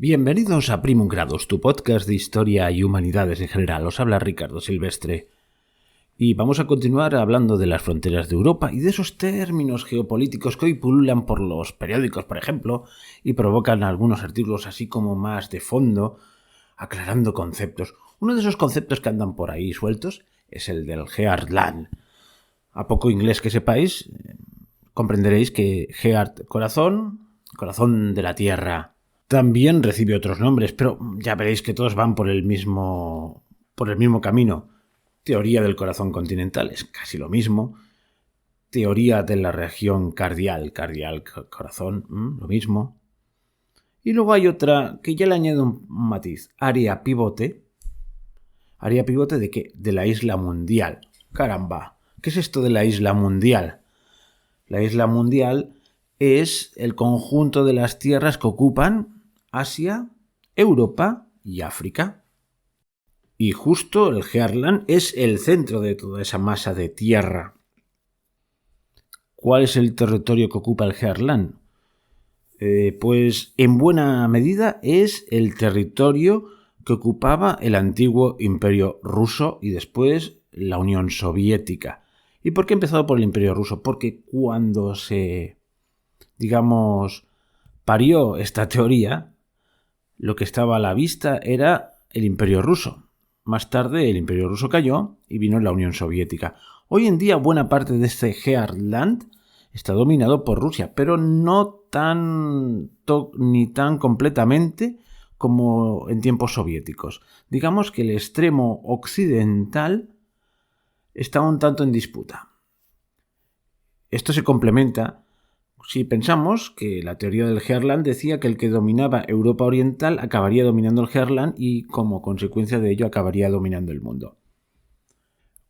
Bienvenidos a Primum Gradus, tu podcast de historia y humanidades en general. Os habla Ricardo Silvestre. Y vamos a continuar hablando de las fronteras de Europa y de esos términos geopolíticos que hoy pululan por los periódicos, por ejemplo, y provocan algunos artículos así como más de fondo, aclarando conceptos. Uno de esos conceptos que andan por ahí sueltos es el del Heartland. A poco inglés que sepáis, comprenderéis que Heart, corazón de la tierra. También recibe otros nombres, pero ya veréis que todos van por el mismo camino. Teoría del corazón continental es casi lo mismo. Teoría de la región cardial, corazón, lo mismo. Y luego hay otra que ya le añado un matiz, área pivote. ¿Área pivote de qué? De la isla mundial. Caramba, ¿qué es esto de la isla mundial? La isla mundial es el conjunto de las tierras que ocupan Asia, Europa y África. Y justo el Heartland es el centro de toda esa masa de tierra. ¿Cuál es el territorio que ocupa el Heartland? Pues en buena medida es el territorio que ocupaba el antiguo Imperio Ruso y después la Unión Soviética. ¿Y por qué he empezado por el Imperio Ruso? Porque cuando se, parió esta teoría, lo que estaba a la vista era el Imperio Ruso. Más tarde el Imperio Ruso cayó y vino la Unión Soviética. Hoy en día buena parte de este Heartland está dominado por Rusia, pero no ni tan completamente como en tiempos soviéticos. Digamos que el extremo occidental está un tanto en disputa. Esto se complementa si pensamos que la teoría del Heartland decía que el que dominaba Europa Oriental acabaría dominando el Heartland y como consecuencia de ello acabaría dominando el mundo.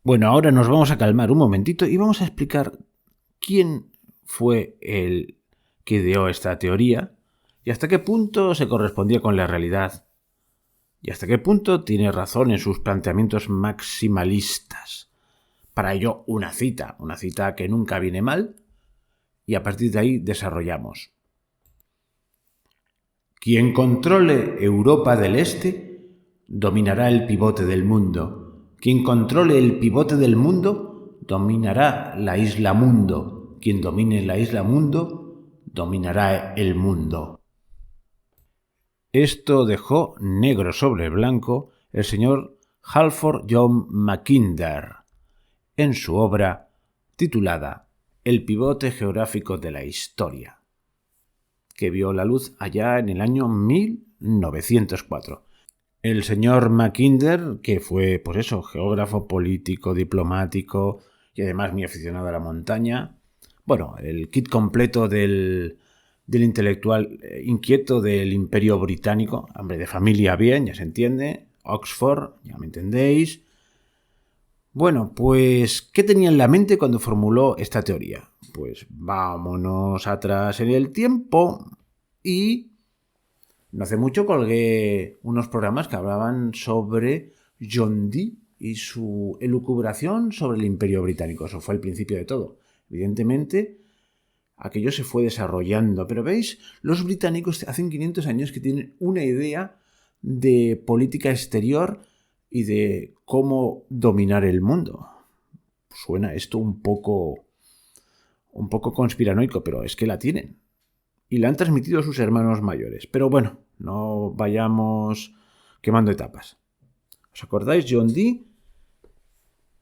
Bueno, ahora nos vamos a calmar un momentito y vamos a explicar quién fue el que ideó esta teoría y hasta qué punto se correspondía con la realidad y hasta qué punto tiene razón en sus planteamientos maximalistas. Para ello, una cita que nunca viene mal, y a partir de ahí desarrollamos. Quien controle Europa del Este dominará el pivote del mundo. Quien controle el pivote del mundo dominará la isla mundo. Quien domine la isla mundo dominará el mundo. Esto dejó negro sobre blanco el señor Halford John Mackinder en su obra titulada El pivote geográfico de la historia, que vio la luz allá en el año 1904. El señor Mackinder, que fue, geógrafo, político, diplomático y además muy aficionado a la montaña, el kit completo del intelectual inquieto del Imperio Británico, hombre de familia bien, ya se entiende, Oxford, ya me entendéis. Bueno, pues, ¿qué tenía en la mente cuando formuló esta teoría? Pues vámonos atrás en el tiempo y no hace mucho colgué unos programas que hablaban sobre John Dee y su elucubración sobre el Imperio Británico. Eso fue el principio de todo. Evidentemente, aquello se fue desarrollando. Pero veis, los británicos hacen 500 años que tienen una idea de política exterior y de cómo dominar el mundo. Suena esto un poco conspiranoico, pero es que la tienen. Y la han transmitido a sus hermanos mayores. Pero bueno, no vayamos quemando etapas. ¿Os acordáis? John Dee,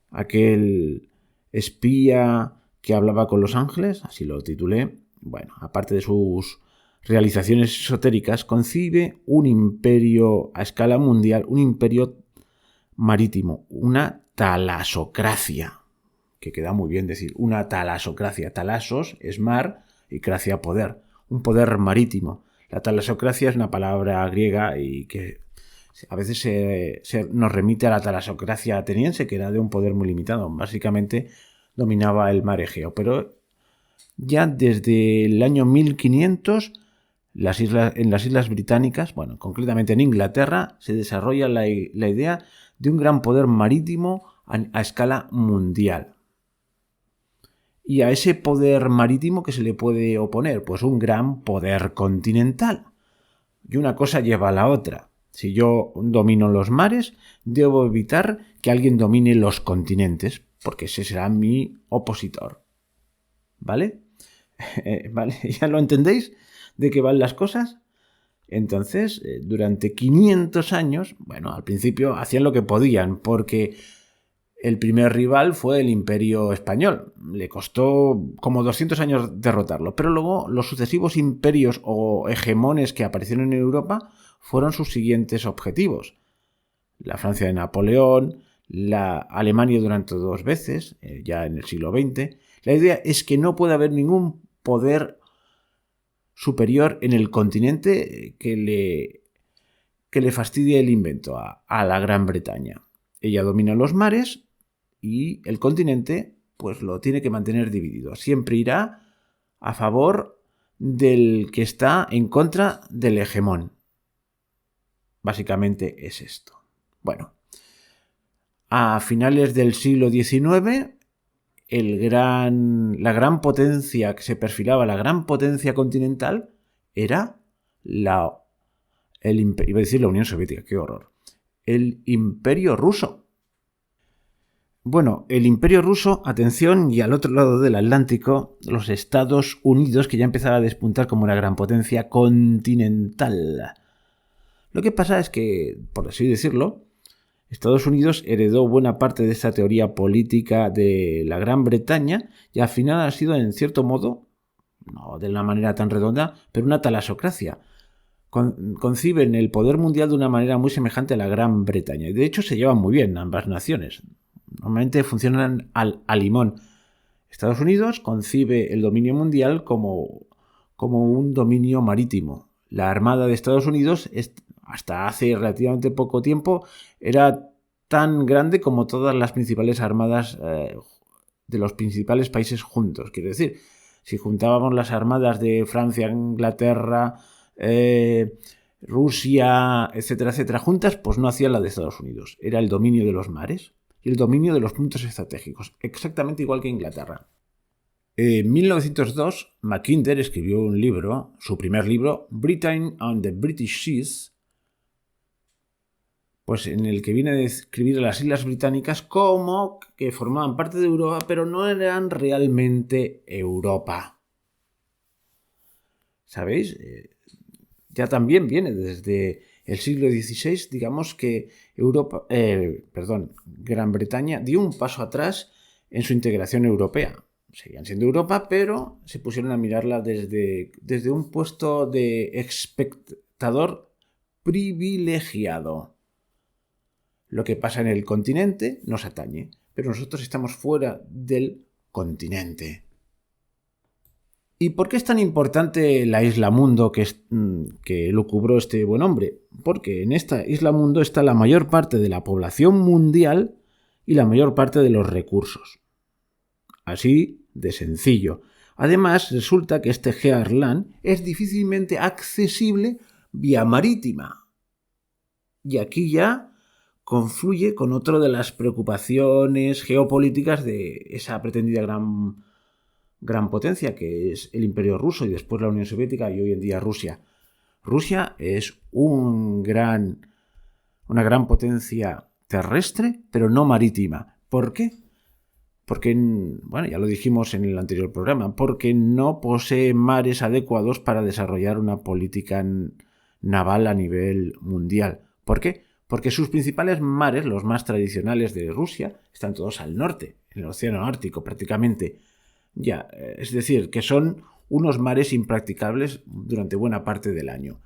aquel espía que hablaba con los ángeles, así lo titulé. Bueno, aparte de sus realizaciones esotéricas, concibe un imperio a escala mundial, un imperio marítimo, una talasocracia, que queda muy bien decir, una talasocracia. Talasos es mar y cracia poder, un poder marítimo. La talasocracia es una palabra griega y que a veces nos remite a la talasocracia ateniense, que era de un poder muy limitado. Básicamente dominaba el mar Egeo, pero ya desde el año 1500 en las islas británicas, concretamente en Inglaterra, se desarrolla la idea de un gran poder marítimo a escala mundial. Y a ese poder marítimo, ¿qué se le puede oponer? Pues un gran poder continental. Y una cosa lleva a la otra. Si yo domino los mares, debo evitar que alguien domine los continentes, porque ese será mi opositor. ¿Vale? ¿Vale? ¿Ya lo entendéis de qué van las cosas? Entonces, durante 500 años, bueno, al principio hacían lo que podían, porque el primer rival fue el Imperio Español. Le costó como 200 años derrotarlo, pero luego los sucesivos imperios o hegemones que aparecieron en Europa fueron sus siguientes objetivos. La Francia de Napoleón, la Alemania durante 2 veces, ya en el siglo XX. La idea es que no puede haber ningún poder superior en el continente que le fastidie el invento a la Gran Bretaña. Ella domina los mares y el continente pues lo tiene que mantener dividido. Siempre irá a favor del que está en contra del hegemón. Básicamente es esto. Bueno, a finales del siglo XIX, la gran potencia que se perfilaba, la gran potencia continental, era iba a decir la Unión Soviética, qué horror, el Imperio Ruso. Bueno, el Imperio Ruso, atención, y al otro lado del Atlántico, los Estados Unidos, que ya empezaba a despuntar como una gran potencia continental. Lo que pasa es que, por así decirlo, Estados Unidos heredó buena parte de esta teoría política de la Gran Bretaña y al final ha sido, en cierto modo, no de una manera tan redonda, pero una talasocracia. Conciben el poder mundial de una manera muy semejante a la Gran Bretaña. Y de hecho se llevan muy bien ambas naciones. Normalmente funcionan al limón. Estados Unidos concibe el dominio mundial como un dominio marítimo. La Armada de Estados Unidos hasta hace relativamente poco tiempo era tan grande como todas las principales armadas de los principales países juntos. Quiero decir, si juntábamos las armadas de Francia, Inglaterra, Rusia, etcétera, etcétera, juntas, pues no hacía la de Estados Unidos. Era el dominio de los mares y el dominio de los puntos estratégicos, exactamente igual que Inglaterra. En 1902, Mackinder escribió un libro, su primer libro, Britain and the British Seas, pues en el que viene a describir a las Islas Británicas como que formaban parte de Europa, pero no eran realmente Europa. ¿Sabéis? Ya también viene desde el siglo XVI, digamos que Gran Bretaña dio un paso atrás en su integración europea. Seguían siendo Europa, pero se pusieron a mirarla desde un puesto de espectador privilegiado. Lo que pasa en el continente nos atañe, pero nosotros estamos fuera del continente. ¿Y por qué es tan importante la Isla Mundo que lucubró este buen hombre? Porque en esta Isla Mundo está la mayor parte de la población mundial y la mayor parte de los recursos. Así de sencillo. Además, resulta que este Heartland es difícilmente accesible vía marítima. Y aquí ya confluye con otra de las preocupaciones geopolíticas de esa pretendida gran potencia que es el Imperio Ruso y después la Unión Soviética y hoy en día Rusia. Rusia es una gran potencia terrestre, pero no marítima. ¿Por qué? Porque, bueno, ya lo dijimos en el anterior programa, porque no posee mares adecuados para desarrollar una política naval a nivel mundial. ¿Por qué? Porque sus principales mares, los más tradicionales de Rusia, están todos al norte, en el Océano Ártico prácticamente. Ya, es decir, que son unos mares impracticables durante buena parte del año.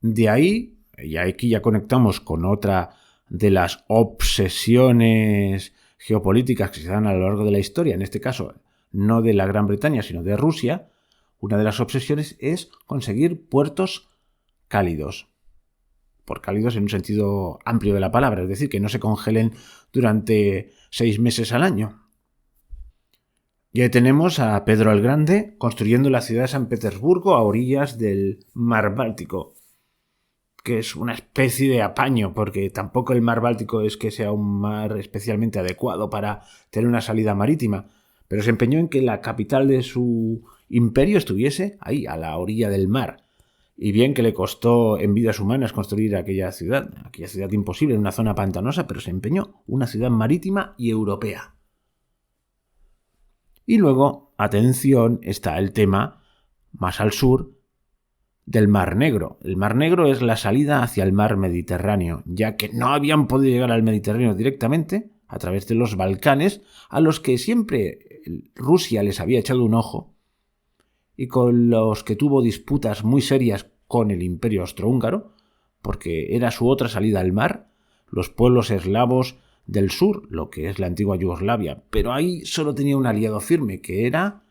De ahí, y aquí ya conectamos con otra de las obsesiones geopolíticas que se dan a lo largo de la historia, en este caso no de la Gran Bretaña, sino de Rusia, una de las obsesiones es conseguir puertos cálidos. Por cálidos en un sentido amplio de la palabra, es decir, que no se congelen durante 6 meses al año. Y ahí tenemos a Pedro el Grande construyendo la ciudad de San Petersburgo a orillas del Mar Báltico, que es una especie de apaño, porque tampoco el mar Báltico es que sea un mar especialmente adecuado para tener una salida marítima, pero se empeñó en que la capital de su imperio estuviese ahí, a la orilla del mar. Y bien que le costó en vidas humanas construir aquella ciudad imposible en una zona pantanosa, pero se empeñó, una ciudad marítima y europea. Y luego, atención, está el tema más al sur del Mar Negro. El Mar Negro es la salida hacia el mar Mediterráneo, ya que no habían podido llegar al Mediterráneo directamente a través de los Balcanes, a los que siempre Rusia les había echado un ojo, y con los que tuvo disputas muy serias con el Imperio Austrohúngaro, porque era su otra salida al mar, los pueblos eslavos del sur, lo que es la antigua Yugoslavia, pero ahí solo tenía un aliado firme, que era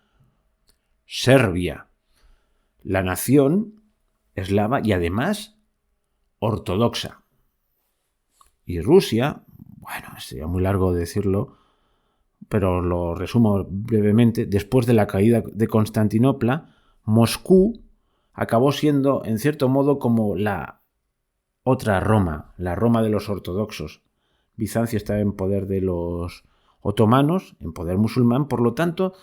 Serbia, la nación eslava y además ortodoxa. Y Rusia, bueno, sería muy largo decirlo, pero lo resumo brevemente, después de la caída de Constantinopla, Moscú acabó siendo, en cierto modo, como la otra Roma, la Roma de los ortodoxos. Bizancio estaba en poder de los otomanos, en poder musulmán, por lo tanto,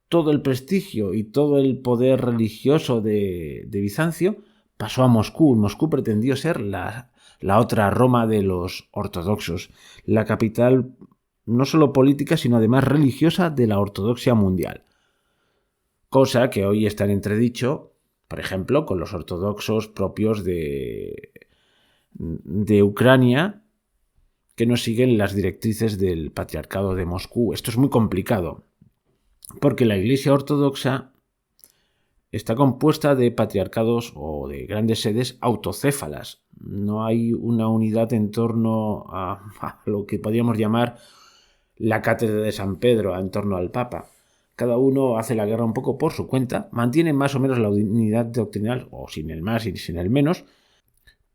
todo el prestigio y todo el poder religioso de Bizancio pasó a Moscú. Moscú pretendió ser la otra Roma de los ortodoxos, la capital no solo política, sino además religiosa de la ortodoxia mundial. Cosa que hoy está en entredicho, por ejemplo, con los ortodoxos propios de Ucrania, que no siguen las directrices del patriarcado de Moscú. Esto es muy complicado, porque la Iglesia ortodoxa está compuesta de patriarcados o de grandes sedes autocéfalas. No hay una unidad en torno a lo que podríamos llamar la cátedra de San Pedro, en torno al Papa. Cada uno hace la guerra un poco por su cuenta, mantiene más o menos la unidad doctrinal, o sin el más y sin el menos,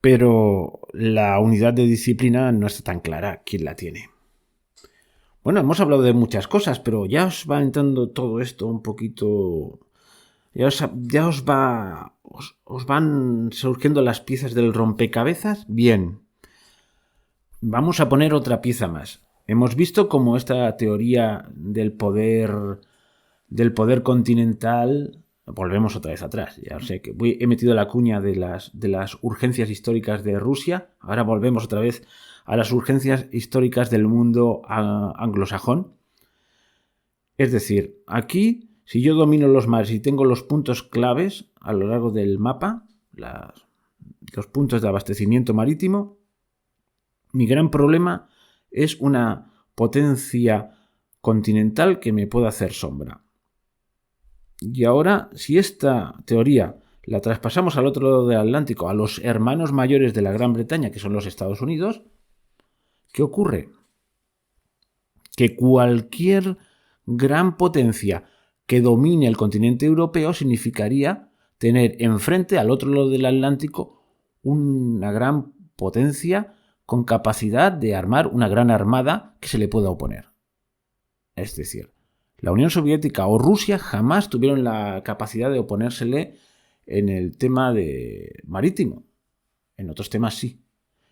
pero la unidad de disciplina no está tan clara quién la tiene. Bueno, hemos hablado de muchas cosas, pero ya os va entrando todo esto un poquito. Ya os van surgiendo las piezas del rompecabezas. Bien, vamos a poner otra pieza más. Hemos visto cómo esta teoría del poder continental. Volvemos otra vez atrás. Ya sé que he metido la cuña de las urgencias históricas de Rusia. Ahora volvemos otra vez a las urgencias históricas del mundo anglosajón. Es decir, aquí, si yo domino los mares y tengo los puntos claves a lo largo del mapa, los puntos de abastecimiento marítimo, mi gran problema es una potencia continental que me pueda hacer sombra. Y ahora, si esta teoría la traspasamos al otro lado del Atlántico, a los hermanos mayores de la Gran Bretaña, que son los Estados Unidos, ¿qué ocurre? Que cualquier gran potencia que domine el continente europeo significaría tener enfrente, al otro lado del Atlántico, una gran potencia con capacidad de armar una gran armada que se le pueda oponer. Es decir, la Unión Soviética o Rusia jamás tuvieron la capacidad de oponérsele en el tema marítimo. En otros temas sí.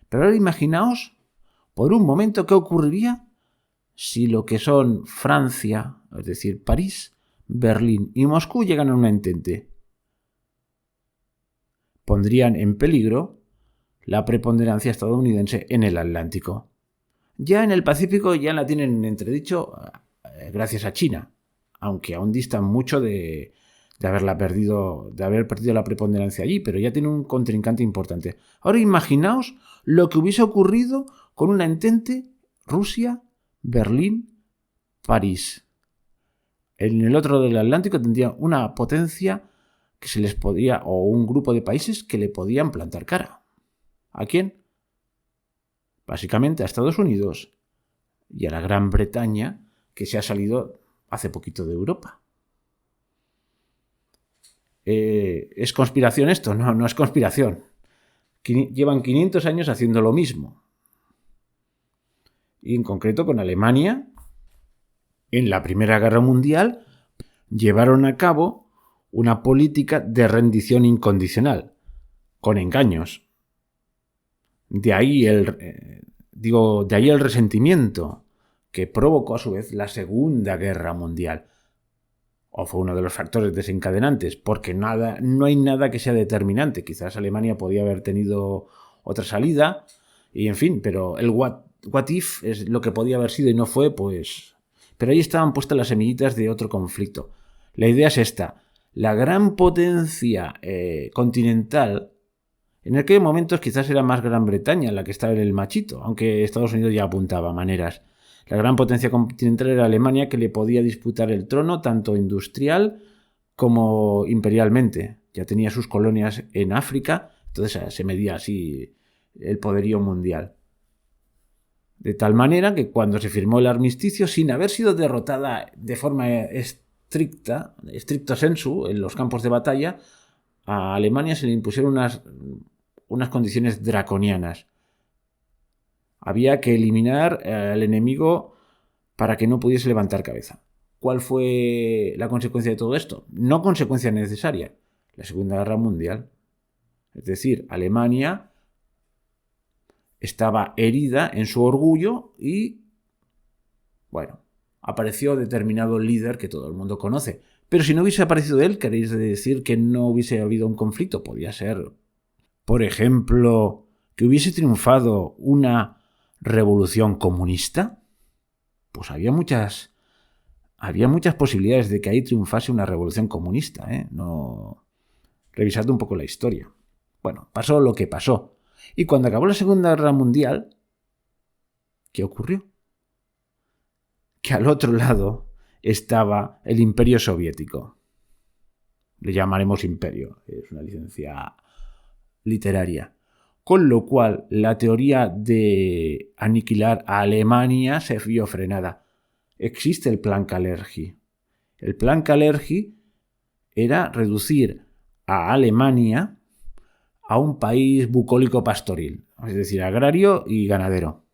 Pero ahora imaginaos, por un momento, qué ocurriría si lo que son Francia, es decir, París, Berlín y Moscú llegan a un entente. Pondrían en peligro la preponderancia estadounidense en el Atlántico. Ya en el Pacífico ya la tienen en entredicho gracias a China, aunque aún distan mucho de haber perdido la preponderancia allí, pero ya tiene un contrincante importante. Ahora imaginaos lo que hubiese ocurrido con una entente Rusia, Berlín, París. En el otro lado del Atlántico tendría una potencia que se les podía, o un grupo de países que le podían plantar cara. ¿A quién? Básicamente a Estados Unidos y a la Gran Bretaña, que se ha salido hace poquito de Europa. ¿Es conspiración esto? No, no es conspiración. Llevan 500 años haciendo lo mismo. Y en concreto con Alemania, en la Primera Guerra Mundial, llevaron a cabo una política de rendición incondicional, con engaños. De ahí el resentimiento que provocó a su vez la Segunda Guerra Mundial. o fue uno de los factores desencadenantes, porque no hay nada que sea determinante. Quizás Alemania podía haber tenido otra salida, y en fin, pero el what if es lo que podía haber sido y no fue, pues... Pero ahí estaban puestas las semillitas de otro conflicto. La idea es esta: la gran potencia continental, en aquellos momentos quizás era más Gran Bretaña la que estaba en el machito, aunque Estados Unidos ya apuntaba maneras. La gran potencia continental era Alemania, que le podía disputar el trono tanto industrial como imperialmente. Ya tenía sus colonias en África, entonces se medía así el poderío mundial. De tal manera que cuando se firmó el armisticio, sin haber sido derrotada de forma estricta, stricto sensu, en los campos de batalla, a Alemania se le impusieron unas condiciones draconianas. Había que eliminar al enemigo para que no pudiese levantar cabeza. ¿Cuál fue la consecuencia de todo esto? No consecuencia necesaria: la Segunda Guerra Mundial. Es decir, Alemania estaba herida en su orgullo y, bueno, apareció determinado líder que todo el mundo conoce. Pero si no hubiese aparecido él, ¿queréis decir que no hubiese habido un conflicto? Podía ser, por ejemplo, que hubiese triunfado una revolución comunista. Pues había muchas posibilidades de que ahí triunfase una revolución comunista, No, revisad un poco la historia. Bueno, pasó lo que pasó. Y cuando acabó la Segunda Guerra Mundial, ¿qué ocurrió? Que al otro lado estaba el Imperio Soviético. Le llamaremos imperio, es una licencia literaria. Con lo cual, la teoría de aniquilar a Alemania se vio frenada. Existe el Plan Kalergi. El Plan Kalergi era reducir a Alemania a un país bucólico pastoril, es decir, agrario y ganadero,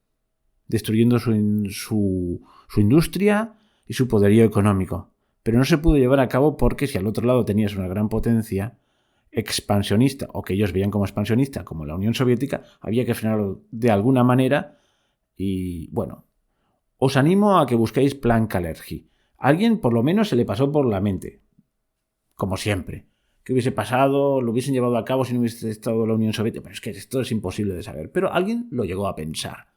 destruyendo su industria y su poderío económico. Pero no se pudo llevar a cabo porque si al otro lado tenías una gran potencia expansionista, o que ellos veían como expansionista, como la Unión Soviética, había que frenarlo de alguna manera. Y bueno, os animo a que busquéis Plan Kalergi. A alguien por lo menos se le pasó por la mente, como siempre. ¿Qué hubiese pasado? ¿Lo hubiesen llevado a cabo si no hubiese estado la Unión Soviética? Pero es que esto es imposible de saber. Pero alguien lo llegó a pensar.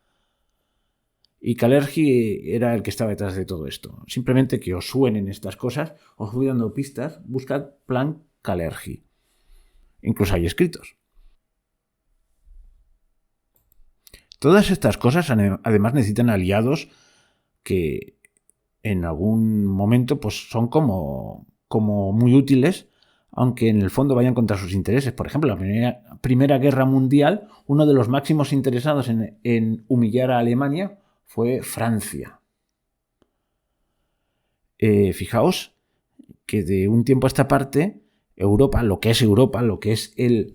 Y Kalergi era el que estaba detrás de todo esto. Simplemente que os suenen estas cosas, os voy dando pistas. Buscad Plan Kalergi. Incluso hay escritos. Todas estas cosas además necesitan aliados que en algún momento pues son como muy útiles, aunque en el fondo vayan contra sus intereses. Por ejemplo, la Primera Guerra Mundial, uno de los máximos interesados en humillar a Alemania fue Francia. Fijaos que de un tiempo a esta parte, Europa, lo que es el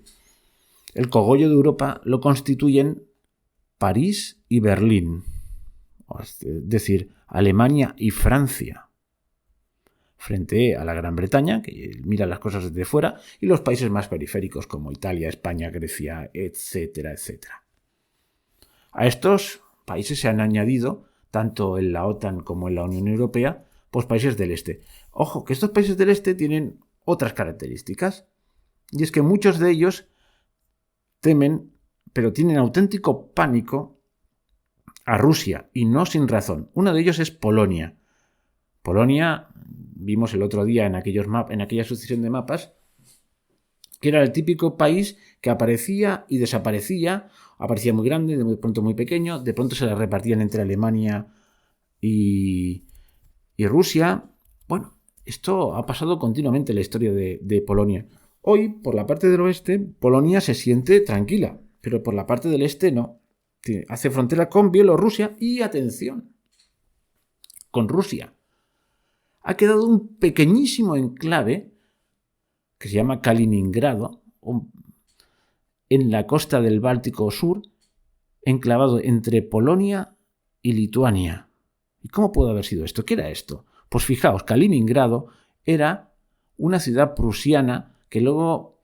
cogollo de Europa, lo constituyen París y Berlín. Es decir, Alemania y Francia, frente a la Gran Bretaña, que mira las cosas desde fuera, y los países más periféricos como Italia, España, Grecia, etcétera, etcétera. A estos países se han añadido, tanto en la OTAN como en la Unión Europea, pues países del este. Ojo, que estos países del este tienen otras características, y es que muchos de ellos temen, pero tienen auténtico pánico a Rusia, y no sin razón. Uno de ellos es Polonia. Polonia, vimos el otro día en aquella sucesión de mapas, que era el típico país que aparecía y desaparecía, aparecía muy grande, de pronto muy pequeño, de pronto se la repartían entre Alemania y Rusia. Bueno, esto ha pasado continuamente en la historia de Polonia. Hoy, por la parte del oeste, Polonia se siente tranquila, pero por la parte del este no. Hace frontera con Bielorrusia y, atención, con Rusia. Ha quedado un pequeñísimo enclave que se llama Kaliningrado, en la costa del Báltico Sur, enclavado entre Polonia y Lituania. ¿Y cómo puede haber sido esto? ¿Qué era esto? Pues fijaos, Kaliningrado era una ciudad prusiana que luego,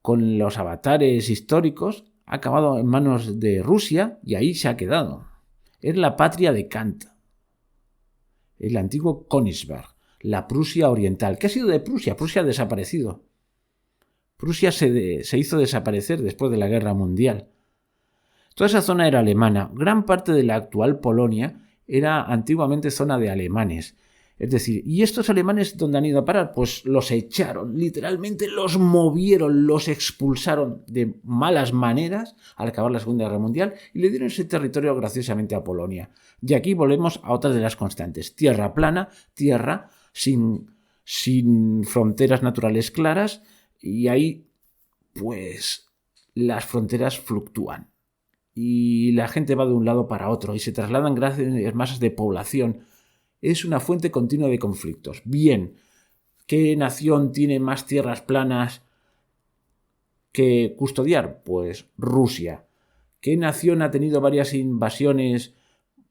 con los avatares históricos, ha acabado en manos de Rusia y ahí se ha quedado. Es la patria de Kant, el antiguo Königsberg. la Prusia Oriental. ¿Qué ha sido de Prusia? Prusia ha desaparecido. Prusia se hizo desaparecer después de la Guerra Mundial. Toda esa zona era alemana. Gran parte de la actual Polonia era antiguamente zona de alemanes. Es decir, ¿y estos alemanes dónde han ido a parar? Pues los echaron, literalmente los movieron, los expulsaron de malas maneras al acabar la Segunda Guerra Mundial y le dieron ese territorio graciosamente a Polonia. Y aquí volvemos a otra de las constantes. Tierra plana, tierra sin fronteras naturales claras y ahí pues las fronteras fluctúan. Y la gente va de un lado para otro y se trasladan grandes masas de población. Es una fuente continua de conflictos. Bien, ¿qué nación tiene más tierras planas que custodiar? Pues Rusia. ¿Qué nación ha tenido varias invasiones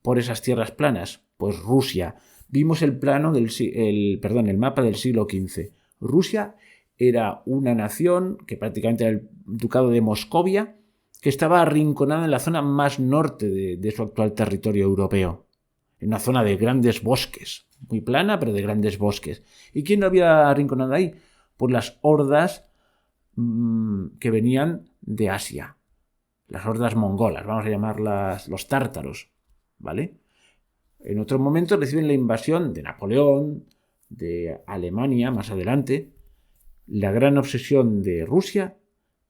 por esas tierras planas? Pues Rusia. Vimos el mapa del siglo XV. Rusia era una nación que prácticamente era el ducado de Moscovia, que estaba arrinconada en la zona más norte de su actual territorio europeo. En una zona de grandes bosques, muy plana, pero de grandes bosques. ¿Y quién lo había arrinconado ahí? Pues las hordas que venían de Asia. Las hordas mongolas, vamos a llamarlas los tártaros, ¿vale? En otro momento reciben la invasión de Napoleón, de Alemania, más adelante. La gran obsesión de Rusia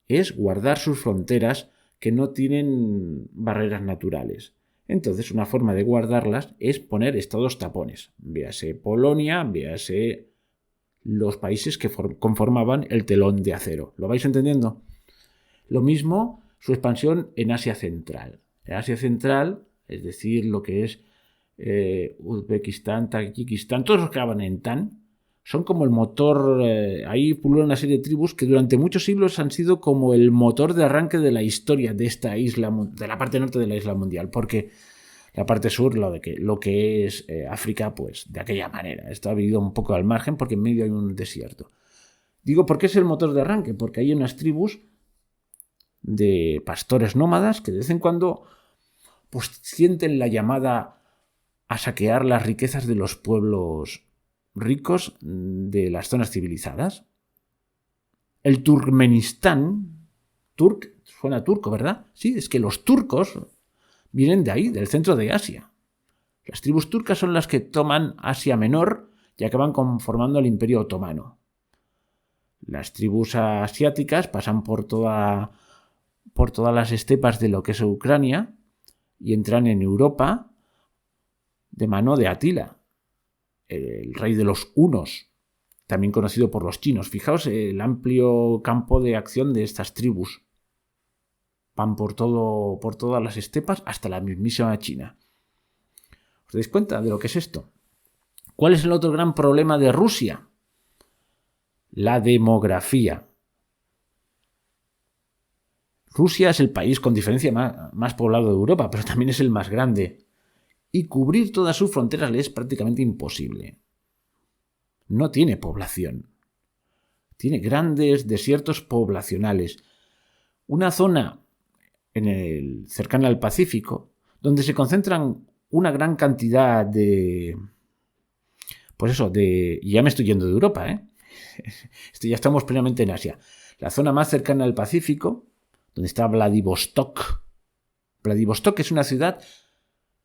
es guardar sus fronteras que no tienen barreras naturales. Entonces, una forma de guardarlas es poner estados tapones. Véase Polonia, véase los países que conformaban el telón de acero. ¿Lo vais entendiendo? Lo mismo su expansión en Asia Central. En Asia Central, es decir, lo que es Uzbekistán, Tayikistán, todos los que acaban en tan, son como el motor. Ahí pululan una serie de tribus que durante muchos siglos han sido como el motor de arranque de la historia de esta isla, de la parte norte de la isla mundial, porque la parte sur, lo que es África, pues de aquella manera. Esto ha vivido un poco al margen porque en medio hay un desierto. Digo, ¿por qué es el motor de arranque? Porque hay unas tribus de pastores nómadas que de vez en cuando pues sienten la llamada a saquear las riquezas de los pueblos ricos de las zonas civilizadas. El Turkmenistán, suena turco, ¿verdad? Sí, es que los turcos vienen de ahí, del centro de Asia. Las tribus turcas son las que toman Asia Menor y acaban conformando el Imperio Otomano. Las tribus asiáticas pasan por todas las estepas de lo que es Ucrania y entran en Europa de mano de Atila, el rey de los hunos, también conocido por los chinos. Fijaos el amplio campo de acción de estas tribus. Van por todas las estepas hasta la mismísima China. ¿Os dais cuenta de lo que es esto? ¿Cuál es el otro gran problema de Rusia? La demografía. Rusia es el país con diferencia más poblado de Europa, pero también es el más grande. Y cubrir todas sus fronteras le es prácticamente imposible. No tiene población. Tiene grandes desiertos poblacionales. Una zona cercana al Pacífico, donde se concentran una gran cantidad de... ya me estoy yendo de Europa, ¿eh? Ya estamos plenamente en Asia. La zona más cercana al Pacífico, donde está Vladivostok. Vladivostok es una ciudad,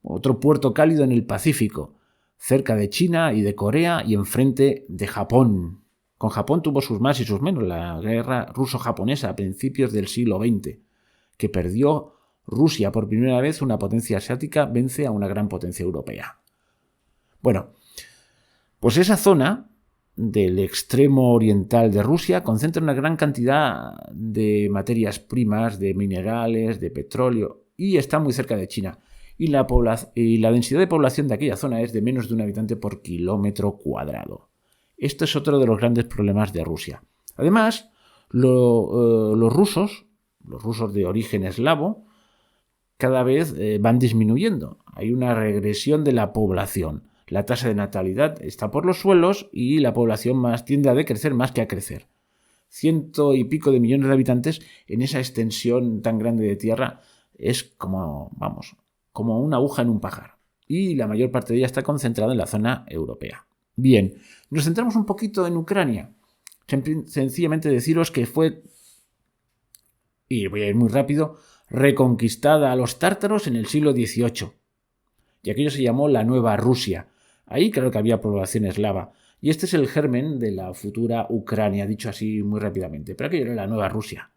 otro puerto cálido en el Pacífico, cerca de China y de Corea y enfrente de Japón. Con Japón tuvo sus más y sus menos la guerra ruso-japonesa a principios del siglo XX, que perdió Rusia por primera vez. Una potencia asiática vence a una gran potencia europea. Bueno, pues esa zona del extremo oriental de Rusia concentra una gran cantidad de materias primas, de minerales, de petróleo, y está muy cerca de China. Y la densidad de población de aquella zona es de menos de un habitante por kilómetro cuadrado. Esto es otro de los grandes problemas de Rusia. Además, los rusos de origen eslavo, cada vez van disminuyendo. Hay una regresión de la población. La tasa de natalidad está por los suelos y la población tiende a decrecer más que a crecer. 100 y pico de millones de habitantes en esa extensión tan grande de tierra es como una aguja en un pajar. Y la mayor parte de ella está concentrada en la zona europea. Bien, nos centramos un poquito en Ucrania. Sencillamente deciros que fue, y voy a ir muy rápido, reconquistada a los tártaros en el siglo XVIII. Y aquello se llamó la Nueva Rusia. Ahí creo que había población eslava. Y este es el germen de la futura Ucrania, dicho así muy rápidamente. Pero aquello era la Nueva Rusia.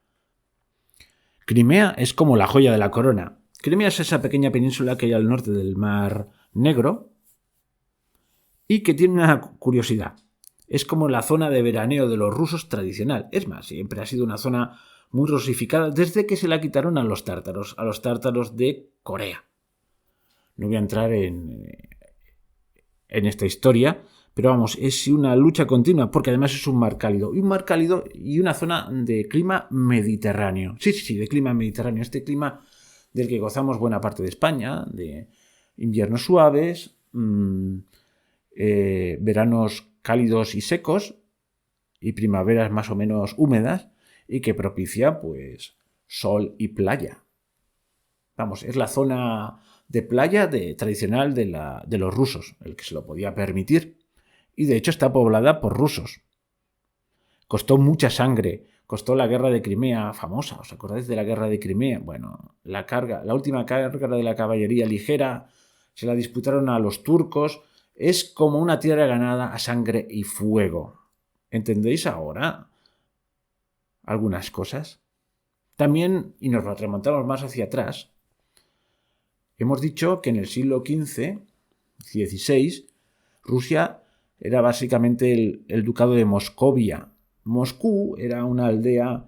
Crimea es como la joya de la corona. Crimea es esa pequeña península que hay al norte del Mar Negro y que tiene una curiosidad. Es como la zona de veraneo de los rusos tradicional. Es más, siempre ha sido una zona muy rusificada desde que se la quitaron a los tártaros de Corea. No voy a entrar en esta historia, pero vamos, es una lucha continua, porque además es un mar cálido y una zona de clima mediterráneo. Sí, de clima mediterráneo. Este clima del que gozamos buena parte de España, de inviernos suaves, veranos cálidos y secos y primaveras más o menos húmedas y que propicia pues sol y playa. Vamos, es la zona de playa tradicional de los rusos, el que se lo podía permitir. Y de hecho está poblada por rusos. Costó mucha sangre, costó la guerra de Crimea, famosa, ¿os acordáis de la guerra de Crimea? Bueno, la última carga de la caballería ligera se la disputaron a los turcos. Es como una tierra ganada a sangre y fuego. ¿Entendéis ahora algunas cosas? También, y nos remontamos más hacia atrás, hemos dicho que en el siglo XV, XVI, Rusia era básicamente el ducado de Moscovia. Moscú era una aldea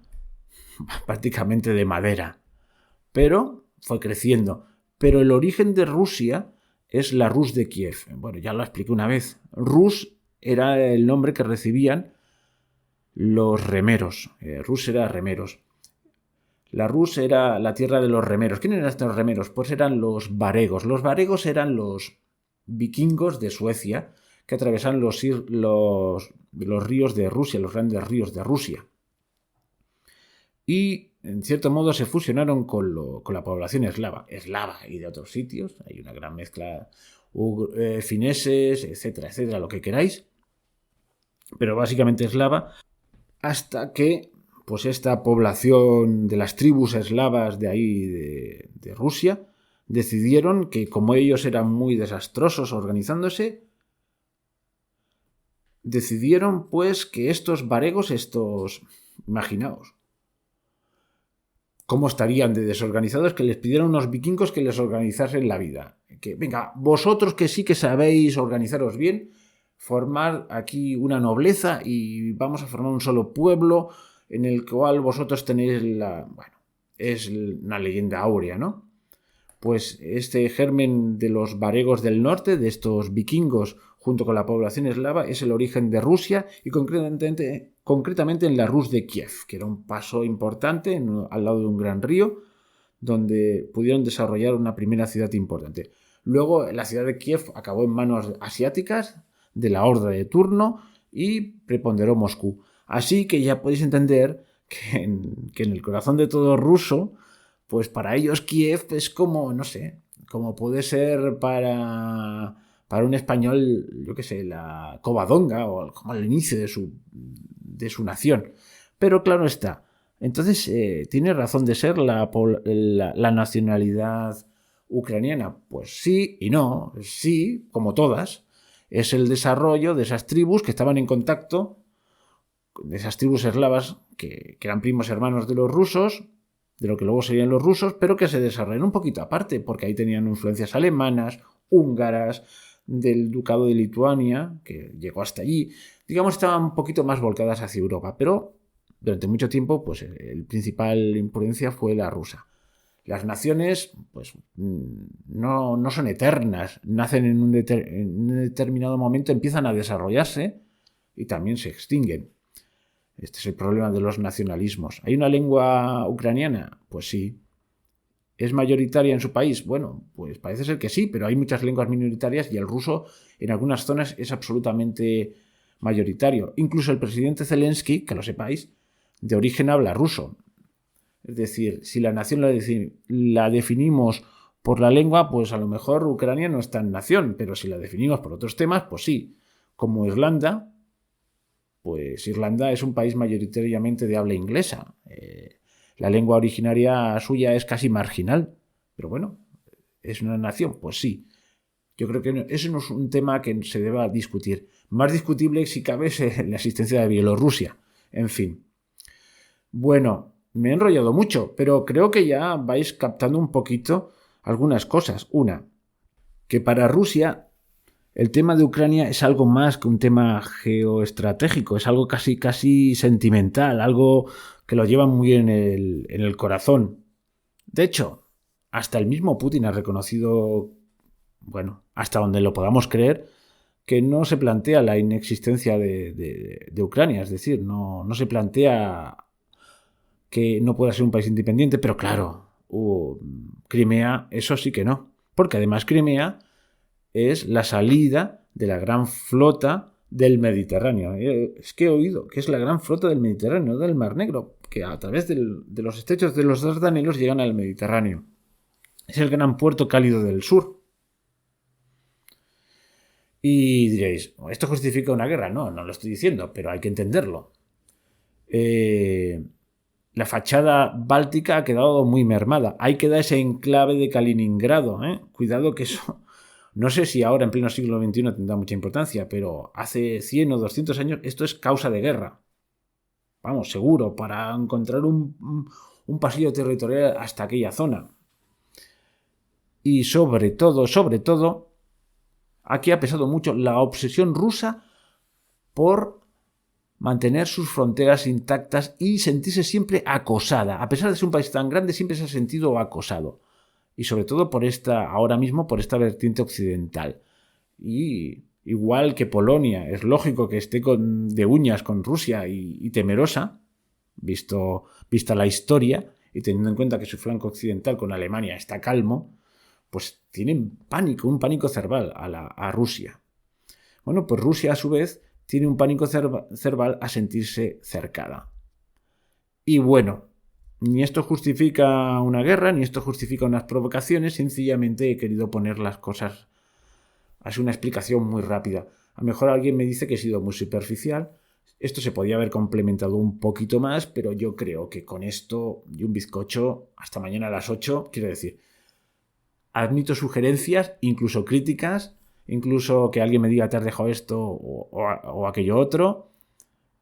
prácticamente de madera, pero fue creciendo. Pero el origen de Rusia es la Rus de Kiev. Bueno, ya lo expliqué una vez. Rus era el nombre que recibían los remeros. Rus era remeros. La Rus era la tierra de los remeros. ¿Quién eran estos remeros? Pues eran los varegos. Los varegos eran los vikingos de Suecia que atravesaban los ríos de Rusia, los grandes ríos de Rusia. Y, en cierto modo, se fusionaron con la población eslava y de otros sitios. Hay una gran mezcla, fineses, etcétera, lo que queráis. Pero básicamente eslava, hasta que pues esta población de las tribus eslavas de ahí, de Rusia, decidieron que como ellos eran muy desastrosos organizándose, decidieron pues que estos varegos, imaginaos, cómo estarían de desorganizados, que les pidieron unos vikingos que les organizasen la vida. Que venga, vosotros que sí que sabéis organizaros bien, formar aquí una nobleza y vamos a formar un solo pueblo en el cual vosotros tenéis es una leyenda áurea, ¿no? Pues este germen de los varegos del norte, de estos vikingos, junto con la población eslava, es el origen de Rusia y concretamente en la Rus de Kiev, que era un paso importante al lado de un gran río, donde pudieron desarrollar una primera ciudad importante. Luego la ciudad de Kiev acabó en manos asiáticas, de la horda de turno, y preponderó Moscú. Así que ya podéis entender que en el corazón de todo ruso, pues para ellos Kiev es como, no sé, como puede ser para un español, yo qué sé, la Covadonga o como el inicio de su nación. Pero claro está, entonces ¿tiene razón de ser la nacionalidad ucraniana? Pues sí y no, sí, como todas. Es el desarrollo de esas tribus que estaban en contacto, de esas tribus eslavas que eran primos hermanos de los rusos, de lo que luego serían los rusos, pero que se desarrollaron un poquito aparte, porque ahí tenían influencias alemanas, húngaras, del ducado de Lituania, que llegó hasta allí. Digamos, estaban un poquito más volcadas hacia Europa, pero durante mucho tiempo, pues el principal influencia fue la rusa. Las naciones, pues, no son eternas, nacen en un determinado momento, empiezan a desarrollarse y también se extinguen. Este es el problema de los nacionalismos. ¿Hay una lengua ucraniana? Pues sí. ¿Es mayoritaria en su país? Bueno, pues parece ser que sí, pero hay muchas lenguas minoritarias y el ruso en algunas zonas es absolutamente mayoritario. Incluso el presidente Zelensky, que lo sepáis, de origen habla ruso. Es decir, si la nación la definimos por la lengua, pues a lo mejor Ucrania no está en nación, pero si la definimos por otros temas, pues sí. como Irlanda, pues Irlanda es un país mayoritariamente de habla inglesa. La lengua originaria suya es casi marginal, pero bueno, ¿es una nación? Pues sí. Yo creo que eso no es un tema que se deba discutir. Más discutible, si cabe, es la existencia de Bielorrusia. En fin. Bueno, me he enrollado mucho, pero creo que ya vais captando un poquito algunas cosas. Una, que para Rusia el tema de Ucrania es algo más que un tema geoestratégico, es algo casi sentimental, algo que lo llevan muy en el corazón. De hecho, hasta el mismo Putin ha reconocido, bueno, hasta donde lo podamos creer, que no se plantea la inexistencia de Ucrania, es decir, no se plantea que no pueda ser un país independiente, pero claro, Crimea, eso sí que no, porque además Crimea es la salida de la gran flota del Mediterráneo. Es que he oído que es la gran flota del Mediterráneo, del Mar Negro, que a través de los estrechos de los Dardanelos llegan al Mediterráneo. Es el gran puerto cálido del sur. Y diréis, ¿esto justifica una guerra? No lo estoy diciendo, pero hay que entenderlo. La fachada báltica ha quedado muy mermada. Ahí queda ese enclave de Kaliningrado. Cuidado que eso... No sé si ahora en pleno siglo XXI tendrá mucha importancia, pero hace 100 o 200 años esto es causa de guerra. Vamos, seguro, para encontrar un pasillo territorial hasta aquella zona. Y sobre todo, aquí ha pesado mucho la obsesión rusa por mantener sus fronteras intactas y sentirse siempre acosada. A pesar de ser un país tan grande, siempre se ha sentido acosado. Y sobre todo ahora mismo por esta vertiente occidental. Y igual que Polonia, es lógico que esté de uñas con Rusia y temerosa, vista la historia, y teniendo en cuenta que su flanco occidental con Alemania está calmo, pues tienen pánico, un pánico cerval a Rusia. Bueno, pues Rusia a su vez tiene un pánico cerval a sentirse cercada. Y bueno, ni esto justifica una guerra, ni esto justifica unas provocaciones, sencillamente he querido poner las cosas, así una explicación muy rápida. A lo mejor alguien me dice que he sido muy superficial, esto se podía haber complementado un poquito más, pero yo creo que con esto y un bizcocho, hasta mañana a las 8, quiero decir, admito sugerencias, incluso críticas, incluso que alguien me diga te has dejado esto o aquello otro,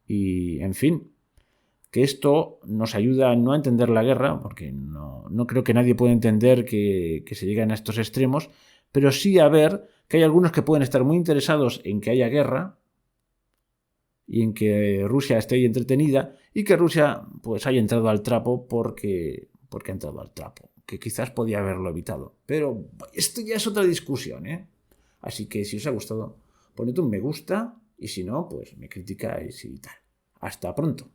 y en fin, que esto nos ayuda no a entender la guerra, porque no creo que nadie pueda entender que se lleguen a estos extremos, pero sí a ver que hay algunos que pueden estar muy interesados en que haya guerra y en que Rusia esté ahí entretenida y que Rusia pues haya entrado al trapo porque ha entrado al trapo, que quizás podía haberlo evitado. Pero esto ya es otra discusión, ¿eh? Así que si os ha gustado, poned un me gusta y si no, pues me criticáis y tal. Hasta pronto.